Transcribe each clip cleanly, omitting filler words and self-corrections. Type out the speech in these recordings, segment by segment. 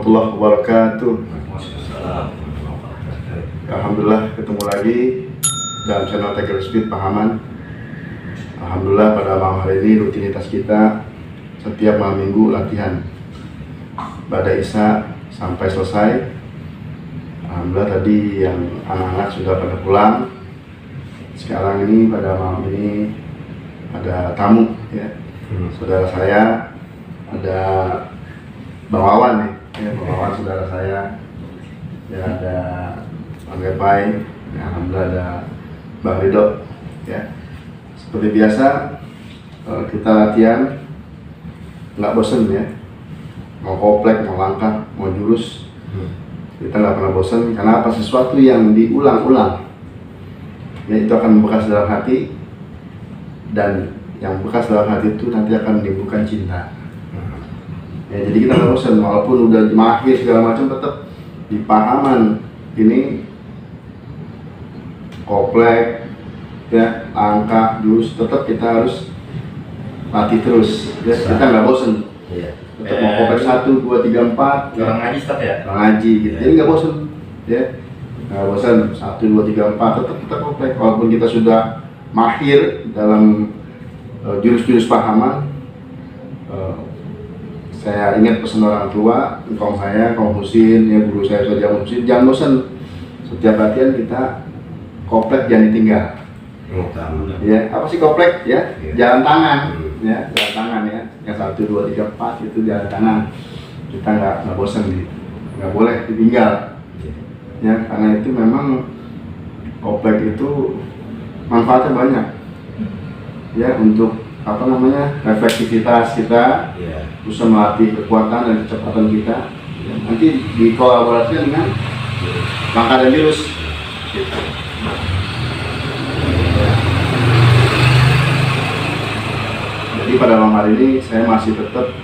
warahmatullahi wabarakatuh. Alhamdulillah ketemu lagi dalam channel Tiger Speed Pahaman. Alhamdulillah pada malam hari ini rutinitas kita setiap malam minggu latihan pada Isya sampai selesai. Alhamdulillah tadi yang anak-anak sudah pada pulang. Sekarang ini pada malam ini ada tamu ya, saudara saya, ada Bang Wawan nih, ya, Bang Wawan saudara saya, ya ada Bang Repai, ya, alhamdulillah ada Bang Ridho, ya. Seperti biasa kita latihan nggak bosen ya, mau komplek, mau langkah, mau jurus, kita nggak pernah bosen. Karena apa? Sesuatu yang diulang-ulang, ya itu akan membekas dalam hati, dan yang bekas dalam hati itu nanti akan menimbulkan cinta. Ya, jadi kita nggak bosan, walaupun udah mahir segala macam, tetap di Pahaman ini komplek, ya langkah, jurus, tetap kita harus latih terus. Ya, kita nggak bosan. Iya. Tetap mau komplek 1, 2, 3, 4. Orang ngaji Ustaz ya? Orang ngaji gitu. Jadi nggak bosan. Ya, nggak bosan 1, 2, 3, 4. Tetap kita komplek, walaupun kita sudah mahir dalam jurus-jurus Pahaman. Saya ingat pesan orang tua, engkau saya, kaum Husin, ya guru saya Ustaz Husin, jangan bosan. Setiap latihan kita komplek, jangan ditinggal. Ya, apa sih komplek? Ya, jalan tangan, ya, jalan tangan ya. Yang 1, 2, 3, 4 itu jalan tangan. Kita nggak bosan, nggak boleh ditinggal. Ya, karena itu memang komplek itu manfaatnya banyak. Ya, untuk apa namanya, refleksivitas kita, bisa melatih kekuatan dan kecepatan kita. Ya, nanti dikolaborasikan dengan langkah dan jurus. Gitu. Ya. Jadi pada malam hari ini saya masih tetap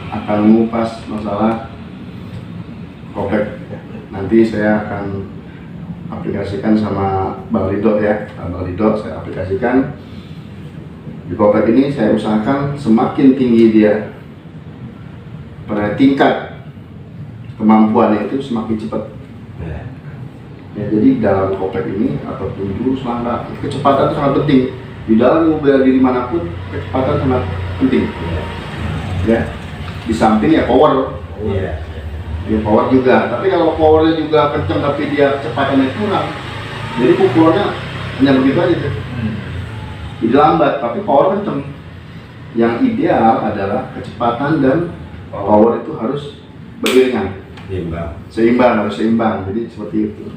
akan mengupas masalah komplek. Nanti saya akan aplikasikan sama Bang Ridho ya, Bang Ridho saya aplikasikan. Di komplek ini saya usahakan semakin tinggi dia pada tingkat kemampuannya itu semakin cepat. Ya, jadi dalam komplek ini ataupun jurus langkah, kecepatan sangat penting. Di dalam bela diri manapun kecepatan sangat penting. Ya, di samping ya power. Ya, power juga. Tapi kalau powernya juga kencang tapi dia kecepatannya kurang, jadi pukulannya hanya begitu aja tuh. Jadi lambat, tapi power kenceng. Yang ideal adalah kecepatan dan power itu harus beriringan, seimbang, harus seimbang. Jadi seperti itu.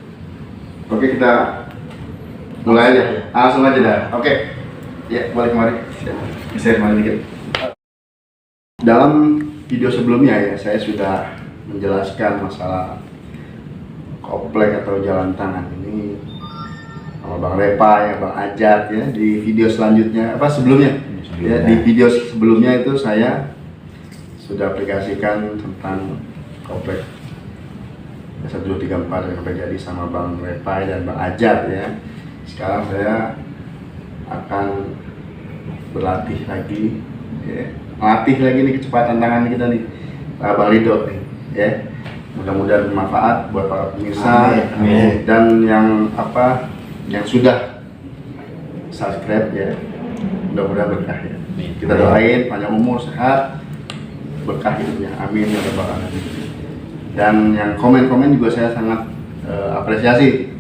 Oke, kita mulai aja. Langsung aja dah. Oke, ya balik kemari. Bisa kemari dikit. Dalam video sebelumnya ya, saya sudah menjelaskan masalah komplek atau jalan tangan ini sama Bang Repa ya, Bang Ajat ya. Di video selanjutnya sebelumnya ya, di video sebelumnya itu saya sudah aplikasikan tentang komplek 1, 2, 3, 4 yang terjadi sama Bang Repa dan Bang Ajat ya. Sekarang saya akan berlatih lagi ya, melatih lagi nih kecepatan tangan kita nih, Bang Ridho nih ya. Mudah-mudahan bermanfaat buat para pemirsa. Amin. Dan yang sudah subscribe ya, mudah-mudahan berkah ya. Kita doain panjang umur, sehat, berkah hidupnya, amin ya rabbal alamin. Dan yang komen-komen juga saya sangat apresiasi,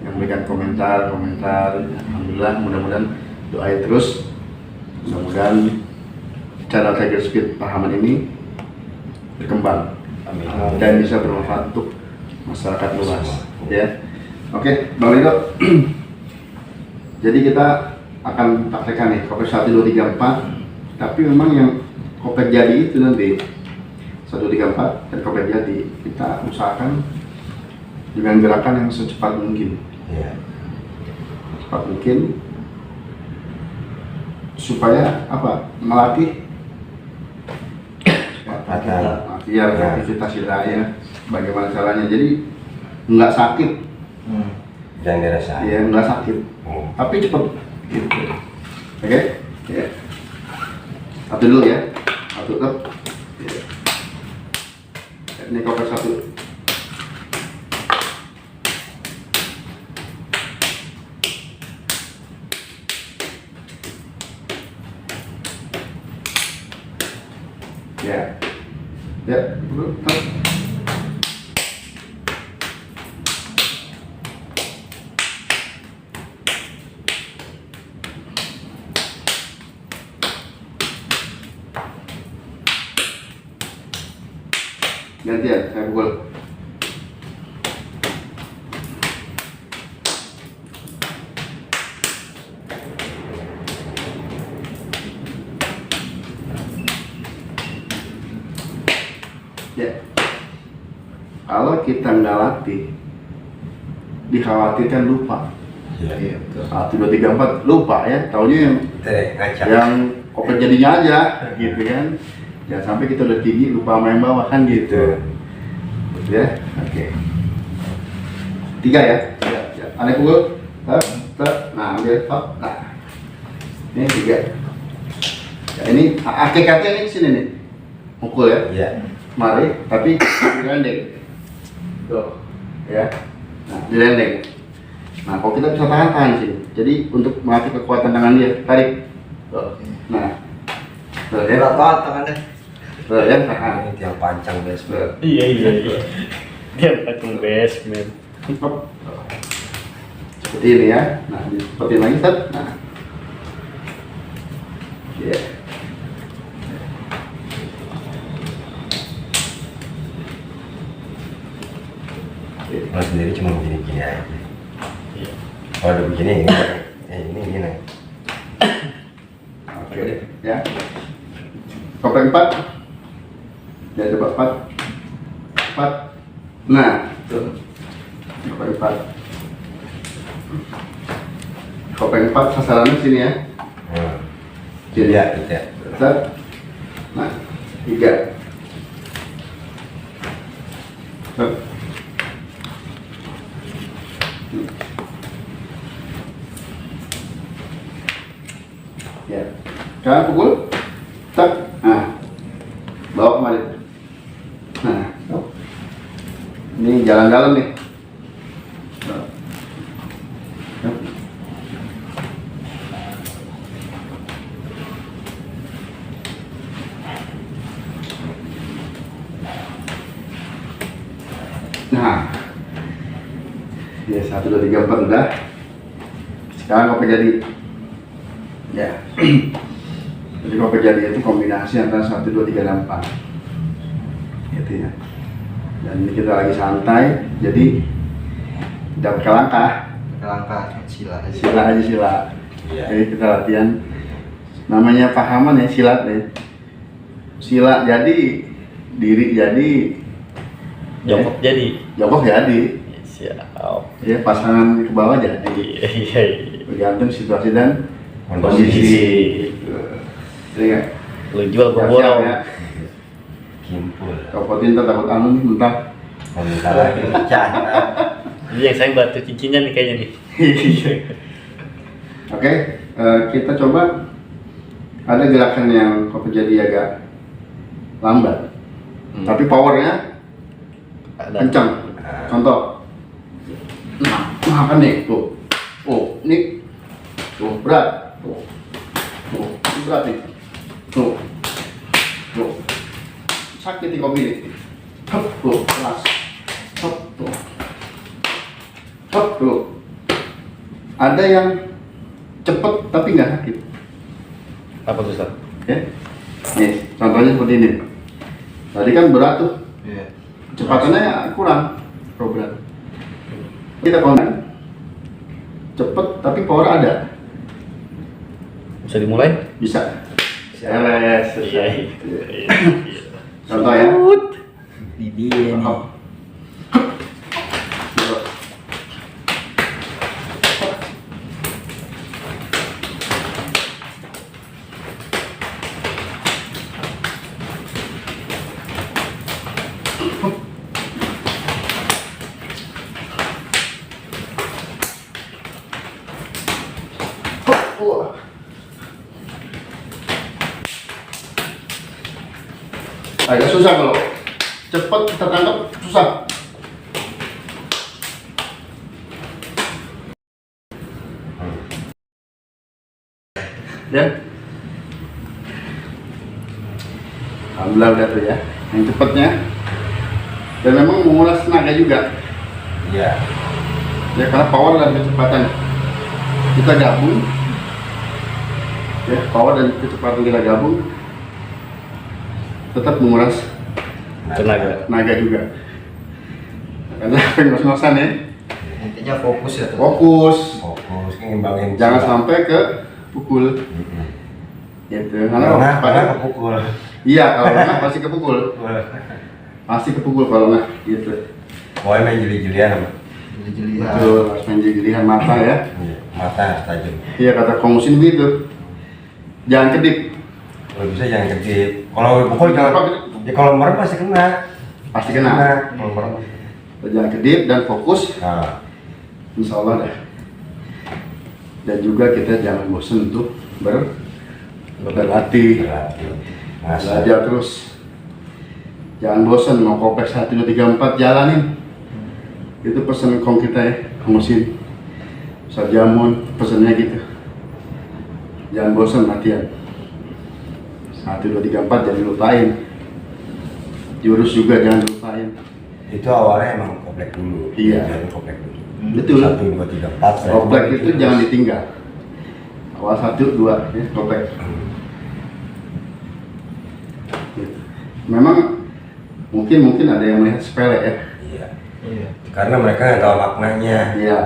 yang memberikan komentar, alhamdulillah. Mudah-mudahan doain terus, mudah-mudahan channel Tiger Speed Pahaman ini berkembang, amin, dan bisa bermanfaat untuk masyarakat luas ya. Oke, Bang Ridho. Jadi kita akan praktekkan nih komplek 1, 2, 3, 4. Tapi memang yang komplek jadi itu nanti 1, 2, 3, 4 dan komplek jadi kita usahakan dengan gerakan yang secepat mungkin. Cepat mungkin supaya melatih aktivitas kita ya. Bagaimana caranya? Jadi nggak sakit. Jangan dirasain. Iya, nggak sakit, tapi cepet gitu. Oke? Ya. Satu dulu ya. Satu tetap. Ya. Ini koper satu. Ya, ya, dulu. Gantian, saya pukul. Ya, kalau kita nggak latih, dikhawatirkan lupa. Iya. 1, 2, 3, 4 lupa ya, taunya yang Ngacak. koper jadinya aja, gitu kan. Jangan sampai kita udah tinggi lupa sama yang bawah kan gitu. Ya, oke. 3 ya. Ya. Aneh pukul. Nah, ambil top. Nah, ini 3. Ya, ini akik-akik ini kesini nih. Pukul ya. Iya. Mari, tapi direndeng. Tuh, ya. Nah, direndeng. Nah, kalau kita bisa tahan sini. Jadi untuk melatih kekuatan tangan dia, tarik. Tuh. Nah. Tuh, ya. Berat tangannya. Tuh, ya. Tahan. Ini yang pancang guys. Tuh. Iya. Dia patung basement. Hop. Seperti ini ya. Nah, seperti lagi set. Nah. Ya. Kalau sendiri cuma begini-gini aja. Iya. Kalau udah begini ini gini. Oke, ya. Koper 4. Ya, coba 4. 4. Nah, tuh. Koper 4. Koper 4 sasarannya sini ya. Sini. Iya, iya. Set. Nah, 3. Set. Ya, sekarang pukul, tak, nah, bawa kemari. Nah, ini jalan dalam nih. Nah, ya 1, 2, 3, 4 udah. Sekarang kopi jadi. Ya, jadi kopi jadi itu kombinasi antara 1, 2, 3, dan 4 gitu ya. Dan ini kita lagi santai, jadi tidak pakai langkah, Sila sila aja sila. Iya. Jadi kita latihan, namanya pahaman ya, silat ya. Sila jadi, diri jadi, Jongkok jadi. jongkok jadi, Siap. ya pasangan ke bawah jadi. Iya. Bergantung situasi dan Kondisi. Gitu. Jadi nggak? Lu jual Siap-siap berborong. ya. Kimpul. Kalau potin ntar takut anu nih mentah. Bentar lagi pecah. Ini yang sayang batu cincinnya nih kayaknya nih. Oke, kita coba. Ada gerakan yang kok jadi agak lambat, tapi powernya kencang. Contoh, nah kan nih, tuh, oh, ini, tuh berat, tuh, ini berat nih, tuh, sakit di kopi nih, tuh, keras, tuh, tuh, ada yang cepet tapi nggak sakit. Apa tuh, Ustaz? Ya, nih contohnya seperti ini. Tadi kan berat tuh, Iya. kecepatannya kurang, berat. Kita konek, cepet tapi power ada, Bisa dimulai? bisa. Iya. Contoh ya. Di dia nih. Hop. Wah. Agak susah kalau cepat kita tangkap susah. Ya. Alhamdulillah udah tuh ya. Yang cepatnya. Dan memang menguras tenaga juga. Iya. Ya karena power dan kecepatan kita gabung. Ya, power dan kecepatan kita gabung tetap menguras tenaga juga. Karena ngos-ngosan ya. Intinya fokus ya tuh. Fokus. Fokus ngimbangin. Jangan sampai ke pukul. Gitu. Karena kepukul. Iya, kalau nggak pasti kepukul. Pasti kepukul kalau nggak gitu. Pokoknya main jeli-jelian sama. Betul, harus main jelihan mata ya. Iya, mata tajam. Iya, kata Komusin begitu. Jangan kedip. Kalau bisa jangan kedip. Kalau pukul jangan. Ya kalau merem pasti kena. Pasti kena. Kalau merem. Jangan kedip dan fokus. Nah, Insya Allah dah. Dan juga kita jangan bosan untuk berlatih. Belajar terus. Jangan bosan mau kompleks 1, 2, 3, 4 jalanin. Itu pesan kong kita ya, Komusin. Ustaz Jamun pesannya gitu. Jangan bosan latihan. 1, 2, 3, 4 jangan lupain. Jurus juga jangan lupain. itu awalnya emang komplek dulu. Iya. Jadi komplek dulu. Betul. 1, 2, 3, 4. Komplek itu jangan ditinggal. Awal 1, 2 ya, komplek. Gitu. Memang mungkin ada yang melihat sepele ya. Iya. Karena mereka nggak tahu maknanya. Iya,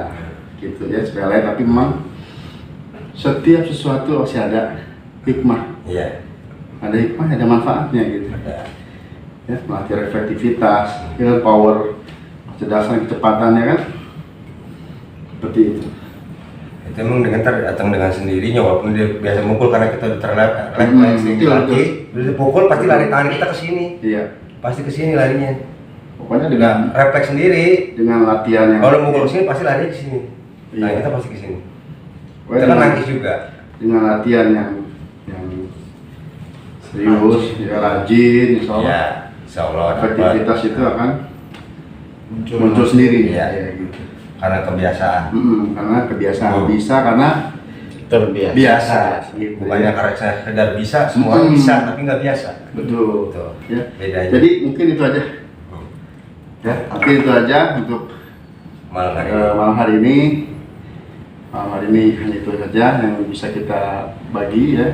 gitu ya sepele tapi memang setiap sesuatu pasti ada hikmah. Iya. Ada hikmah, ada manfaatnya gitu. Ada. Ya, melatih reflektivitas, ya, power, kecerdasan, kecepatannya kan. Seperti itu. Itu emang dengan datang dengan sendirinya walaupun dia biasa mukul karena kita udah terlatih betul, latih. Terus pukul pasti lari tangan kita ke sini. Iya. Pasti ke sini larinya. Pokoknya dengan Refleks sendiri. latihan yang Kalau mukul ke sini pasti lari ke sini. Nah, Iya. kita pasti ke sini. pokoknya Kita kan dengan- nangkis juga. dengan latihan yang serius, ya rajin, insya Allah Iya, insya Allah dapat. efektivitas itu akan muncul sendiri. Iya. Ya, gitu. Karena kebiasaan. Karena kebiasaan Oh. bisa karena Terbiasa. biasa. Gitu, Bukannya ya. karena saya sekedar bisa, semua Hmm. bisa tapi nggak biasa. Betul. Betul. Ya. Bedanya. Jadi mungkin itu aja. Ya, mungkin itu aja untuk malam hari malam hari ini. Malam hari ini hanya itu saja yang bisa kita bagi ya.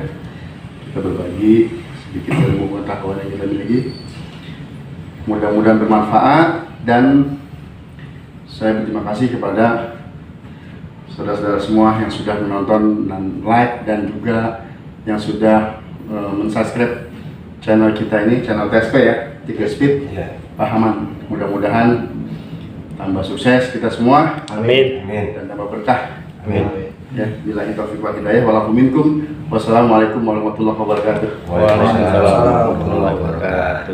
Kita berbagi sedikit ilmu pengetahuan yang kita miliki. Mudah-mudahan bermanfaat dan saya berterima kasih kepada saudara-saudara semua yang sudah menonton dan like dan juga yang sudah mensubscribe channel kita ini, channel TSP ya, 3 Speed Iya. Pahaman. Mudah-mudahan tambah sukses kita semua Amin. Amin. dan tambah berkah. Amin. Ya, billahi taufiq wal hidayah. Walakum minkum. Wassalamualaikum warahmatullahi wabarakatuh. Waalaikumsalam warahmatullahi wabarakatuh.